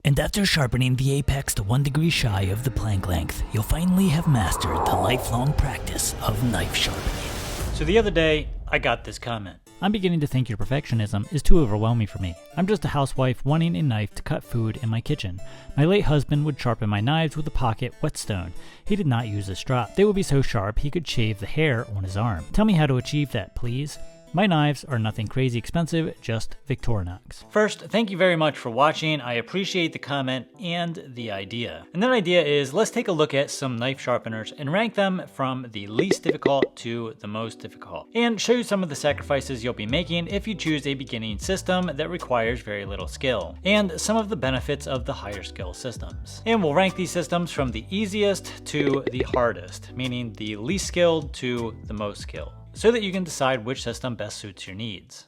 And after sharpening the apex to 1 degree shy of the plank length, you'll finally have mastered the lifelong practice of knife sharpening. So the other day, I got this comment. I'm beginning to think your perfectionism is too overwhelming for me. I'm just a housewife wanting a knife to cut food in my kitchen. My late husband would sharpen my knives with a pocket whetstone. He did not use a strap. They would be so sharp he could shave the hair on his arm. Tell me how to achieve that, please. My knives are nothing crazy expensive, just Victorinox. First, thank you very much for watching. I appreciate the comment and the idea. And that idea is, let's take a look at some knife sharpeners and rank them from the least difficult to the most difficult, and show you some of the sacrifices you'll be making if you choose a beginning system that requires very little skill, and some of the benefits of the higher skill systems. And we'll rank these systems from the easiest to the hardest, meaning the least skilled to the most skilled, so that you can decide which system best suits your needs.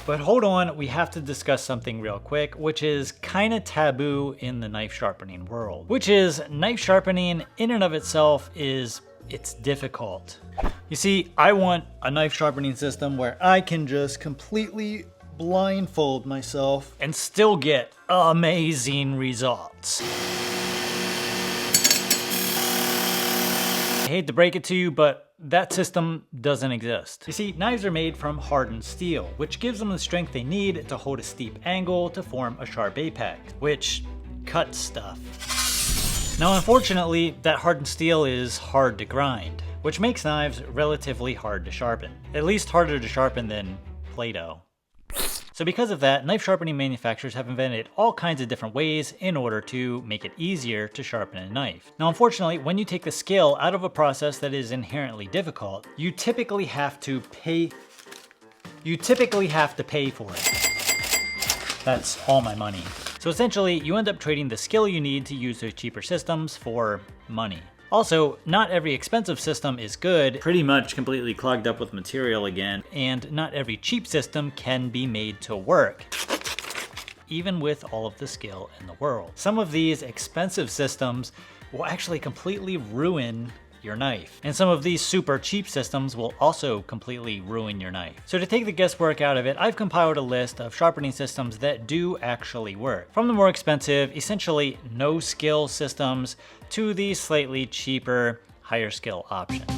But hold on, we have to discuss something real quick, which is kind of taboo in the knife sharpening world, which is knife sharpening in and of itself it's difficult. You see, I want a knife sharpening system where I can just completely blindfold myself and still get amazing results. I hate to break it to you, but that system doesn't exist. You see, knives are made from hardened steel, which gives them the strength they need to hold a steep angle to form a sharp apex, which cuts stuff. Now, unfortunately, that hardened steel is hard to grind, which makes knives relatively hard to sharpen. At least harder to sharpen than Play-Doh. So because of that, knife sharpening manufacturers have invented all kinds of different ways in order to make it easier to sharpen a knife. Now, unfortunately, when you take the skill out of a process that is inherently difficult, you typically have to pay for it. That's all my money. So essentially, you end up trading the skill you need to use those cheaper systems for money. Also, not every expensive system is good, pretty much completely clogged up with material again, and not every cheap system can be made to work, even with all of the skill in the world. Some of these expensive systems will actually completely ruin your knife. And some of these super cheap systems will also completely ruin your knife. So to take the guesswork out of it, I've compiled a list of sharpening systems that do actually work. From the more expensive, essentially no skill systems, to the slightly cheaper, higher skill options.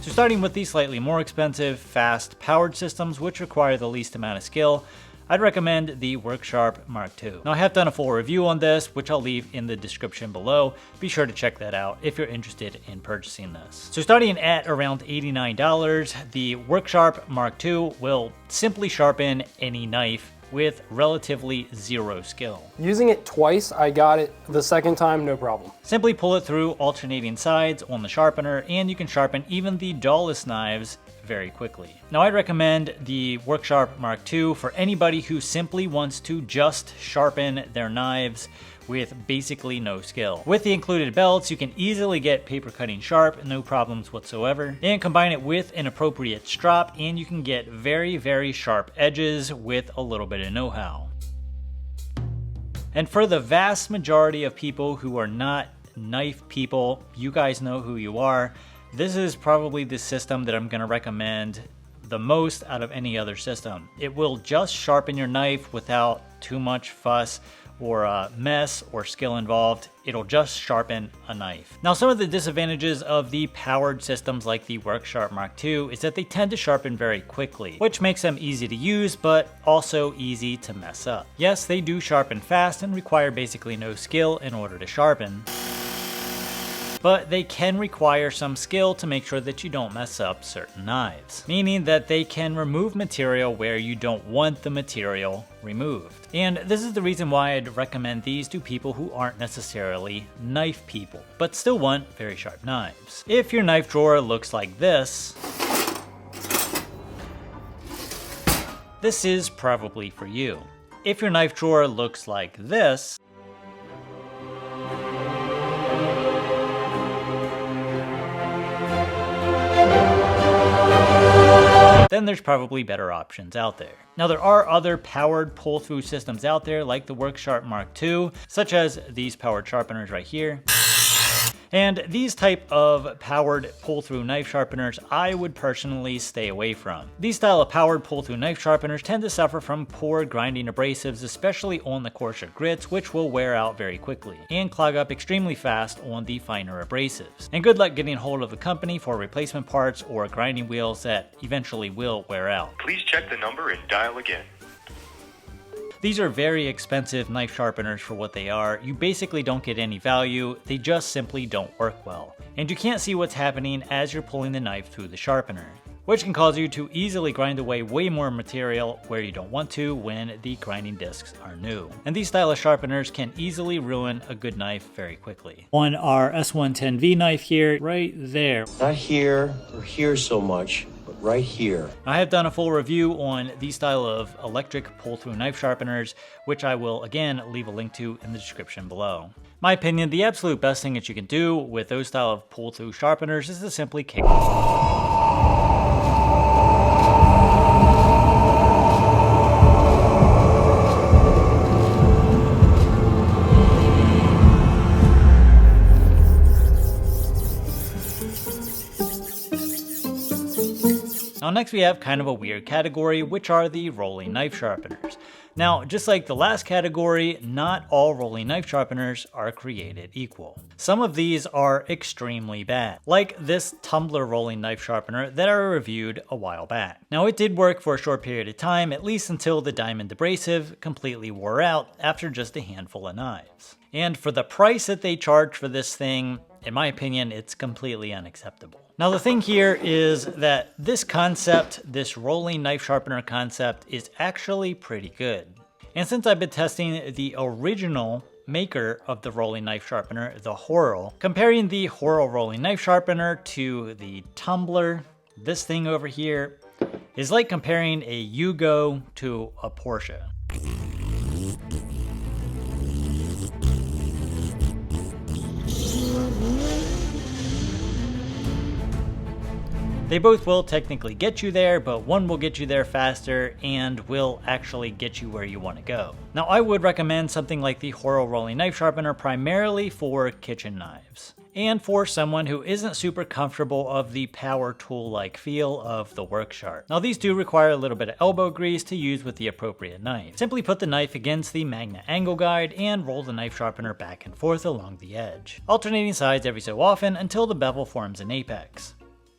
So starting with the slightly more expensive, fast, powered systems which require the least amount of skill, I'd recommend the Worksharp MK2. Now, I have done a full review on this, which I'll leave in the description below. Be sure to check that out if you're interested in purchasing this. So starting at around $89, the Worksharp MK2 will simply sharpen any knife with relatively zero skill. Using it twice, I got it the second time, no problem. Simply pull it through alternating sides on the sharpener, and you can sharpen even the dullest knives very quickly. Now, I'd recommend the Worksharp MK2 for anybody who simply wants to just sharpen their knives with basically no skill. With the included belts, you can easily get paper cutting sharp, no problems whatsoever, and combine it with an appropriate strap, and you can get very, very sharp edges with a little bit of know-how. And for the vast majority of people who are not knife people, you guys know who you are, this is probably the system that I'm gonna recommend the most out of any other system. It will just sharpen your knife without too much fuss or mess or skill involved. It'll just sharpen a knife. Now, some of the disadvantages of the powered systems like the Worksharp MK2 is that they tend to sharpen very quickly, which makes them easy to use, but also easy to mess up. Yes, they do sharpen fast and require basically no skill in order to sharpen, but they can require some skill to make sure that you don't mess up certain knives, meaning that they can remove material where you don't want the material removed. And this is the reason why I'd recommend these to people who aren't necessarily knife people, but still want very sharp knives. If your knife drawer looks like this is probably for you. If your knife drawer looks like this, then there's probably better options out there. Now, there are other powered pull-through systems out there like the Worksharp MK2, such as these powered sharpeners right here. And these type of powered pull-through knife sharpeners I would personally stay away from. These style of powered pull-through knife sharpeners tend to suffer from poor grinding abrasives, especially on the coarser grits, which will wear out very quickly and clog up extremely fast on the finer abrasives. And good luck getting a hold of a company for replacement parts or grinding wheels that eventually will wear out. Please check the number and dial again. These are very expensive knife sharpeners for what they are. You basically don't get any value, they just simply don't work well. And you can't see what's happening as you're pulling the knife through the sharpener, which can cause you to easily grind away way more material where you don't want to when the grinding discs are new. And these style of sharpeners can easily ruin a good knife very quickly. On our S110V knife here, right there. Not here or here so much, but right here. I have done a full review on these style of electric pull-through knife sharpeners, which I will again leave a link to in the description below. My opinion, the absolute best thing that you can do with those style of pull-through sharpeners is to simply kick them. Now next we have kind of a weird category, which are the rolling knife sharpeners. Now, just like the last category, not all rolling knife sharpeners are created equal. Some of these are extremely bad, like this Tumbler rolling knife sharpener that I reviewed a while back. Now it did work for a short period of time, at least until the diamond abrasive completely wore out after just a handful of knives. And for the price that they charge for this thing, in my opinion, it's completely unacceptable. Now the thing here is that this concept, this rolling knife sharpener concept, is actually pretty good. And since I've been testing the original maker of the rolling knife sharpener, the Horrell, comparing the Horrell rolling knife sharpener to the Tumbler, this thing over here, is like comparing a Yugo to a Porsche. They both will technically get you there, but one will get you there faster and will actually get you where you want to go. Now I would recommend something like the Horrell rolling knife sharpener primarily for kitchen knives, and for someone who isn't super comfortable of the power tool-like feel of the Worksharp. Now these do require a little bit of elbow grease to use with the appropriate knife. Simply put the knife against the magnet angle guide and roll the knife sharpener back and forth along the edge, alternating sides every so often until the bevel forms an apex.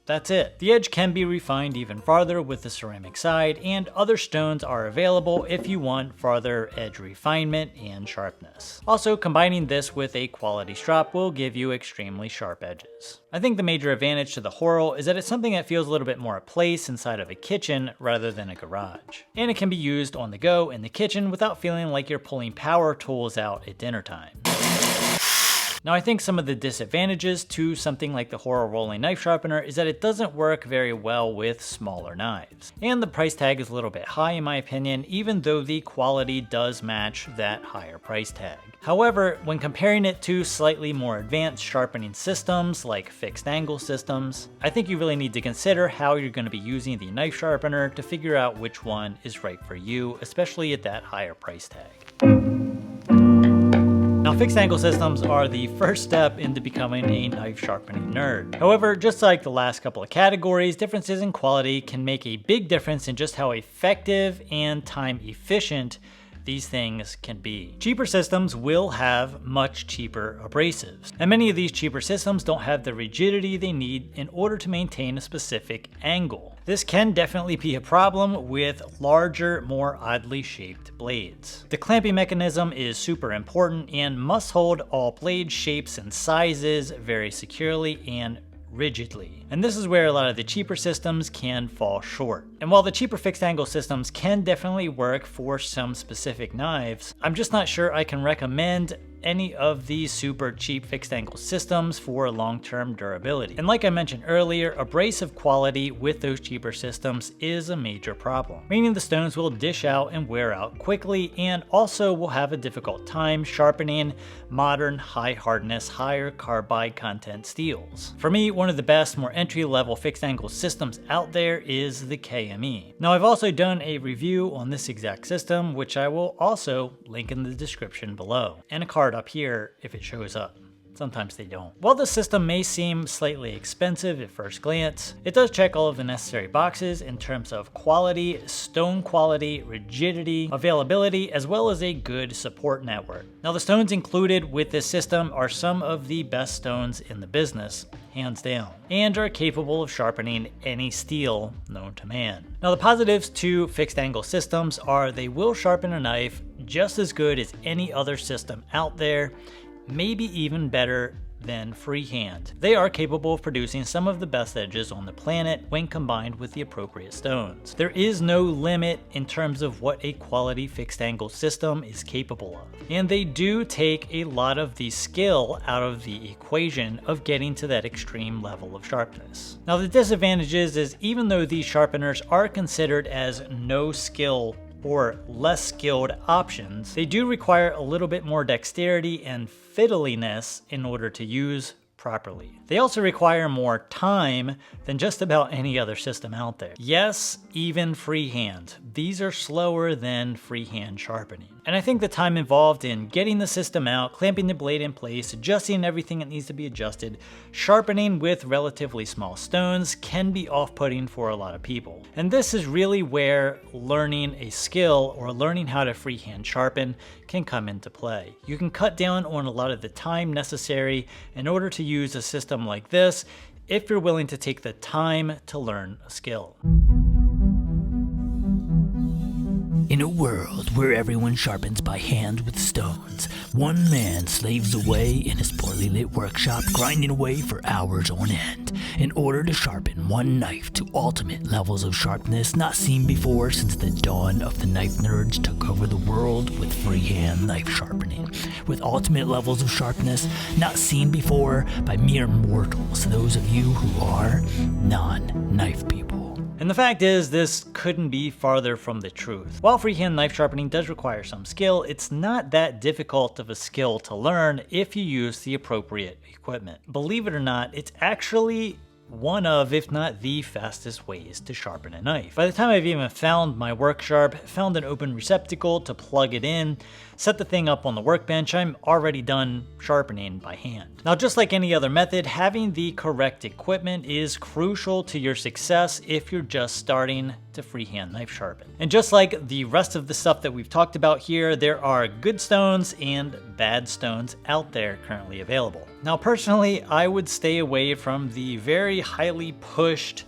That's it. The edge can be refined even farther with the ceramic side, and other stones are available if you want farther edge refinement and sharpness. Also, combining this with a quality strop will give you extremely sharp edges. I think the major advantage to the Horrell is that it's something that feels a little bit more at place inside of a kitchen rather than a garage. And it can be used on the go in the kitchen without feeling like you're pulling power tools out at dinner time. Now I think some of the disadvantages to something like the Horrell rolling knife sharpener is that it doesn't work very well with smaller knives. And the price tag is a little bit high in my opinion, even though the quality does match that higher price tag. However, when comparing it to slightly more advanced sharpening systems like fixed angle systems, I think you really need to consider how you're going to be using the knife sharpener to figure out which one is right for you, especially at that higher price tag. Now, fixed angle systems are the first step into becoming a knife sharpening nerd. However, just like the last couple of categories, differences in quality can make a big difference in just how effective and time efficient these things can be. Cheaper systems will have much cheaper abrasives, and many of these cheaper systems don't have the rigidity they need in order to maintain a specific angle. This can definitely be a problem with larger, more oddly shaped blades. The clamping mechanism is super important and must hold all blade shapes and sizes very securely and rigidly. And this is where a lot of the cheaper systems can fall short. And while the cheaper fixed angle systems can definitely work for some specific knives, I'm just not sure I can recommend any of these super cheap fixed angle systems for long-term durability. And like I mentioned earlier, abrasive quality with those cheaper systems is a major problem, meaning the stones will dish out and wear out quickly, and also will have a difficult time sharpening modern high hardness, higher carbide content steels. For me, one of the best, more entry-level fixed angle systems out there is the KME. Now I've also done a review on this exact system, which I will also link in the description below, and a card up here if it shows up. sometimes they don't. While the system may seem slightly expensive at first glance, it does check all of the necessary boxes in terms of quality, stone quality, rigidity, availability, as well as a good support network. Now the stones included with this system are some of the best stones in the business, hands down, and are capable of sharpening any steel known to man. Now the positives to fixed angle systems are they will sharpen a knife just as good as any other system out there, maybe even better than Freehand. They are capable of producing some of the best edges on the planet when combined with the appropriate stones. There is no limit in terms of what a quality fixed angle system is capable of. And they do take a lot of the skill out of the equation of getting to that extreme level of sharpness. Now the disadvantages is even though these sharpeners are considered as no skill or less skilled options, they do require a little bit more dexterity and fiddliness in order to use properly. They also require more time than just about any other system out there. Yes, even freehand. These are slower than freehand sharpening. And I think the time involved in getting the system out, clamping the blade in place, adjusting everything that needs to be adjusted, sharpening with relatively small stones can be off-putting for a lot of people. And this is really where learning a skill or learning how to freehand sharpen can come into play. You can cut down on a lot of the time necessary in order to use a system like this if you're willing to take the time to learn a skill. In a world where everyone sharpens by hand with stones, one man slaves away in his poorly lit workshop, grinding away for hours on end, in order to sharpen one knife to ultimate levels of sharpness not seen before since the dawn of the knife nerds took over the world with freehand knife sharpening, with ultimate levels of sharpness not seen before by mere mortals, those of you who are non-knife people. And the fact is, this couldn't be farther from the truth. While freehand knife sharpening does require some skill, it's not that difficult of a skill to learn if you use the appropriate equipment. Believe it or not, it's actually one of, if not the fastest ways to sharpen a knife. By the time I've even found my Worksharp, found an open receptacle to plug it in, set the thing up on the workbench, I'm already done sharpening by hand. Now, just like any other method, having the correct equipment is crucial to your success if you're just starting to freehand knife sharpen. And just like the rest of the stuff that we've talked about here, there are good stones and bad stones out there currently available. Now, personally, I would stay away from the very highly pushed,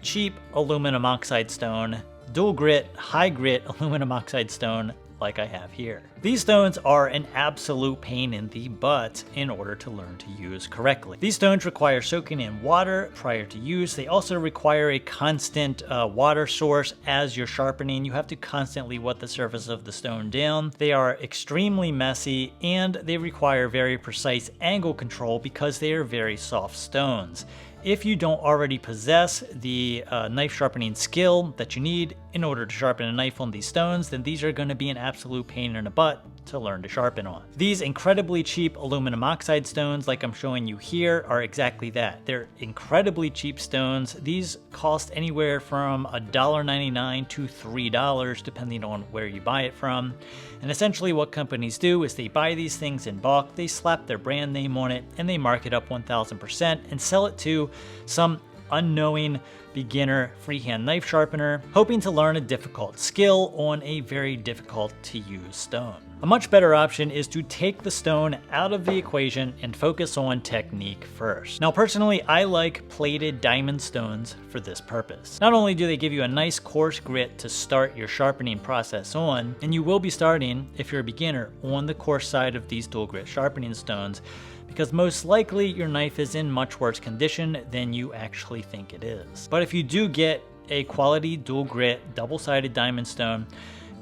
cheap aluminum oxide stone, dual grit, high grit aluminum oxide stone like I have here. These stones are an absolute pain in the butt in order to learn to use correctly. These stones require soaking in water prior to use. They also require a constant water source as you're sharpening. You have to constantly wet the surface of the stone down. They are extremely messy and they require very precise angle control because they are very soft stones. If you don't already possess the knife sharpening skill that you need in order to sharpen a knife on these stones, then these are going to be an absolute pain in the butt to learn to sharpen on. These incredibly cheap aluminum oxide stones like I'm showing you here are exactly that. They're incredibly cheap stones. These cost anywhere from $1.99 to $3 depending on where you buy it from. And essentially what companies do is they buy these things in bulk, they slap their brand name on it, and they mark it up 1000% and sell it to some unknowing beginner freehand knife sharpener hoping to learn a difficult skill on a very difficult to use stone. A much better option is to take the stone out of the equation and focus on technique first. Now personally, I like plated diamond stones for this purpose. Not only do they give you a nice coarse grit to start your sharpening process on, and you will be starting, if you're a beginner, on the coarse side of these dual grit sharpening stones, because most likely your knife is in much worse condition than you actually think it is. But if you do get a quality dual grit double-sided diamond stone,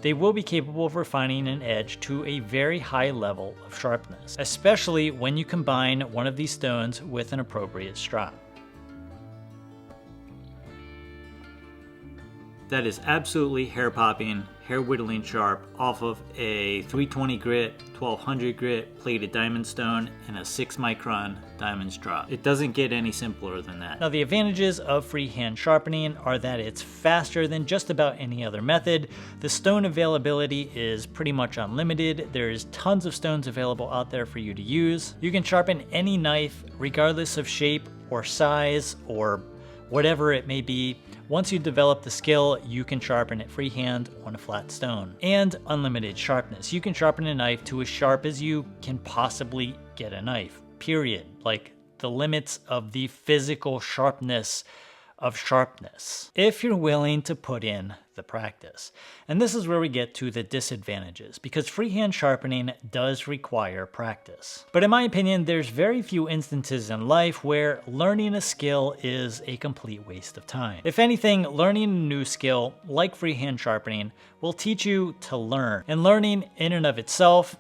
they will be capable of refining an edge to a very high level of sharpness, especially when you combine one of these stones with an appropriate strop. That is absolutely hair-popping, hair whittling sharp off of a 320 grit, 1200 grit plated diamond stone and a 6 micron diamond drop. It doesn't get any simpler than that. Now the advantages of freehand sharpening are that it's faster than just about any other method. The stone availability is pretty much unlimited. There's tons of stones available out there for you to use. You can sharpen any knife regardless of shape or size or whatever it may be. Once you develop the skill, you can sharpen it freehand on a flat stone. And unlimited sharpness. You can sharpen a knife to as sharp as you can possibly get a knife, period. Like the limits of the physical sharpness of sharpness, if you're willing to put in the practice. And this is where we get to the disadvantages, because freehand sharpening does require practice. But in my opinion, there's very few instances in life where learning a skill is a complete waste of time. If anything, learning a new skill, like freehand sharpening, will teach you to learn. And learning in and of itself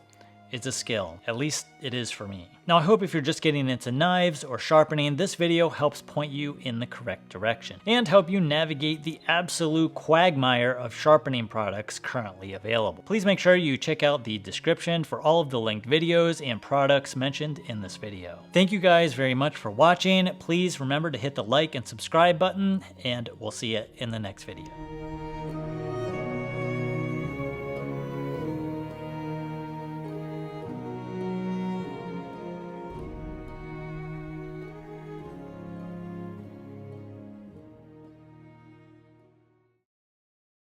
is a skill. At least it is for me. Now I hope if you're just getting into knives or sharpening, this video helps point you in the correct direction and help you navigate the absolute quagmire of sharpening products currently available. Please make sure you check out the description for all of the linked videos and products mentioned in this video. Thank you guys very much for watching. Please remember to hit the like and subscribe button, and we'll see you in the next video.